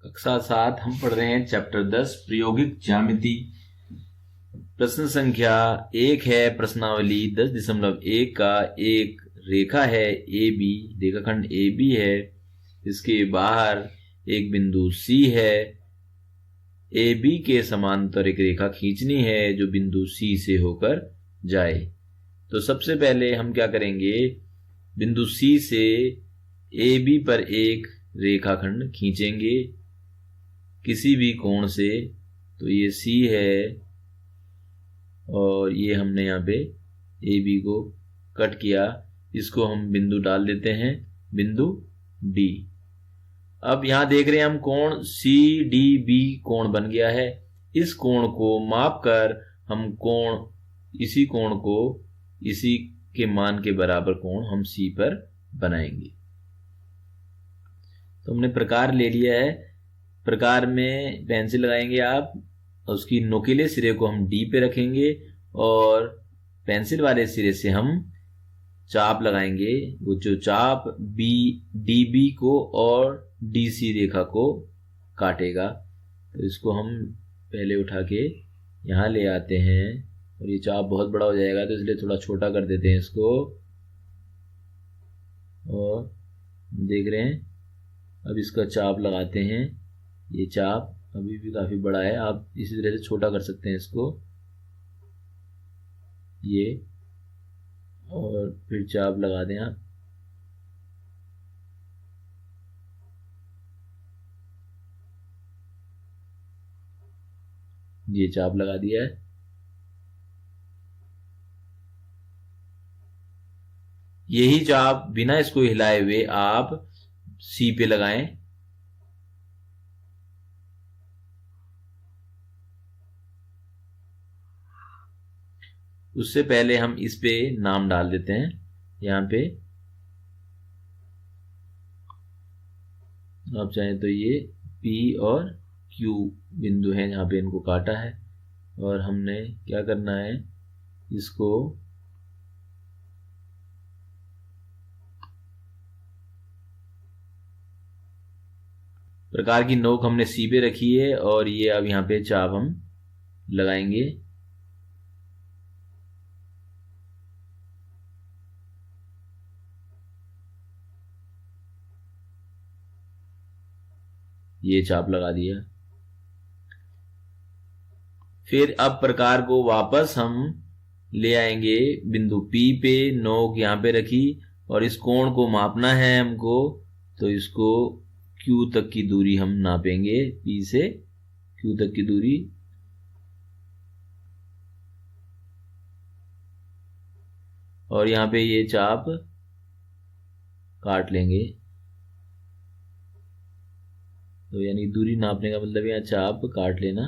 कक्षा 7 हम पढ़ रहे हैं चैप्टर 10 प्रायोगिक ज्यामिति। प्रश्न संख्या 1 है प्रश्नावली 10.1 का एक रेखा है ए बी, रेखाखंड ए बी है। इसके बाहर एक बिंदु सी है। ए बी के समांतर एक रेखा खींचनी है जो बिंदु सी से होकर जाए। तो सबसे पहले हम क्या करेंगे, बिंदु सी से ए बी पर एक रेखाखंड खींचेंगे किसी भी कोण से। तो ये सी है और ये हमने यहाँ पे ए बी को कट किया, इसको हम बिंदु डाल देते हैं, बिंदु डी। अब यहां देख रहे हैं हम कोण सी डी बी कोण बन गया है। इस कोण को माप कर हम इसी कोण को इसी के मान के बराबर कोण हम सी पर बनाएंगे। तो हमने प्रकार ले लिया है। प्रकार में पेंसिल लगाएंगे आप, उसकी नोकीले सिरे को हम डी पे रखेंगे और पेंसिल वाले सिरे से हम चाप लगाएंगे। वो जो चाप बी डी बी को और डी सी रेखा को काटेगा। तो इसको हम पहले उठा के यहाँ ले आते हैं और ये चाप बहुत बड़ा हो जाएगा, तो इसलिए थोड़ा छोटा कर देते हैं इसको। और देख रहे हैं, अब इसका चाप लगाते हैं। ये चाप अभी भी काफी बड़ा है, आप इसी तरह से छोटा कर सकते हैं इसको, ये, और फिर चाप लगा दें आप। ये चाप लगा दिया है। यही चाप बिना इसको हिलाए हुए आप सी पे लगाएं। उससे पहले हम इस पे नाम डाल देते हैं। यहाँ पे आप चाहें तो ये P और Q बिंदु हैं जहाँ पे इनको काटा है। और हमने क्या करना है, इसको प्रकार की नोक हमने सी पे रखी है और ये अब यहाँ पे चाप हम लगाएंगे। ये चाप लगा दिया। फिर अब प्रकार को वापस हम ले आएंगे बिंदु P पे, नोक यहाँ पे रखी और इस कोण को मापना है हमको। तो इसको Q तक की दूरी हम नापेंगे, P से Q तक की दूरी। और यहाँ पे ये चाप काट लेंगे। तो यानी दूरी नापने का मतलब यहाँ चाप काट लेना।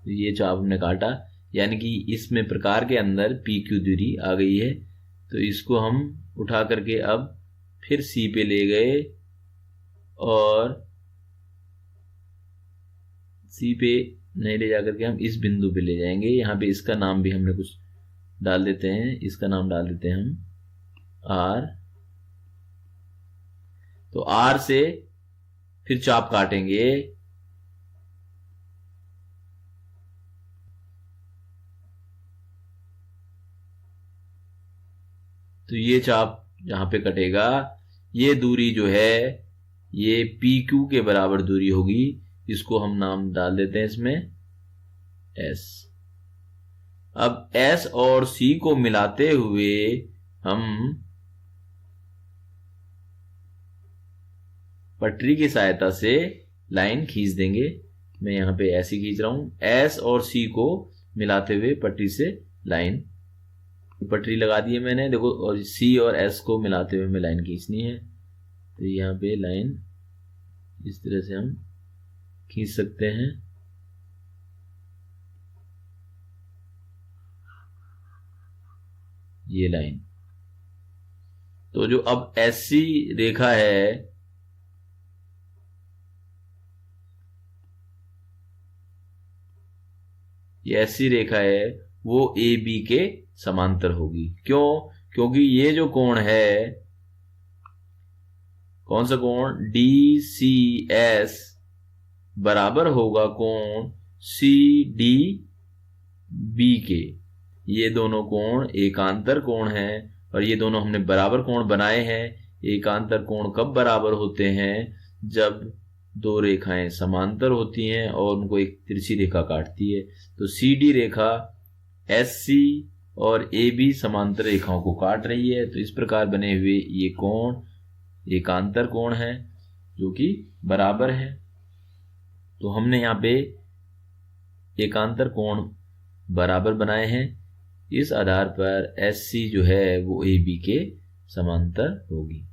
तो ये चाप हमने काटा, यानी कि इसमें प्रकार के अंदर पी क्यू दूरी आ गई है। तो इसको हम उठा करके अब फिर सी पे ले गए और सी पे नहीं ले जाकर के हम इस बिंदु पे ले जाएंगे। यहाँ पे इसका नाम भी हमने कुछ डाल देते हैं, इसका नाम डाल देते हैं हम आर। तो आर से फिर चाप काटेंगे। तो ये चाप यहां पे कटेगा। ये दूरी जो है ये पी क्यू के बराबर दूरी होगी। इसको हम नाम डाल देते हैं इसमें एस। अब एस और सी को मिलाते हुए हम पटरी की सहायता से लाइन खींच देंगे। मैं यहां पे ऐसे खींच रहा हूं, एस और सी को मिलाते हुए पटरी से लाइन, पटरी लगा दी है मैंने, देखो। और सी और एस को मिलाते हुए हमें लाइन खींचनी है। तो यहाँ पे लाइन इस तरह से हम खींच सकते हैं। ये लाइन, तो जो अब ऐसी रेखा है, ये ऐसी रेखा है, वो ए बी के समांतर होगी। क्यों? क्योंकि ये जो कोण है, कौन सा कोण, DCS बराबर होगा कोण CDB के। ये दोनों कोण एकांतर कोण हैं और ये दोनों हमने बराबर कोण बनाए हैं। एकांतर कोण कब बराबर होते हैं? जब दो रेखाएं समांतर होती हैं और उनको एक तिरछी रेखा काटती है। तो CD रेखा SC और AB समांतर रेखाओं को काट रही है। तो इस प्रकार बने हुए ये कोण एकांतर कोण है जो कि बराबर है। तो हमने यहाँ पे एकांतर कोण बराबर बनाए हैं। इस आधार पर SC जो है वो AB के समांतर होगी।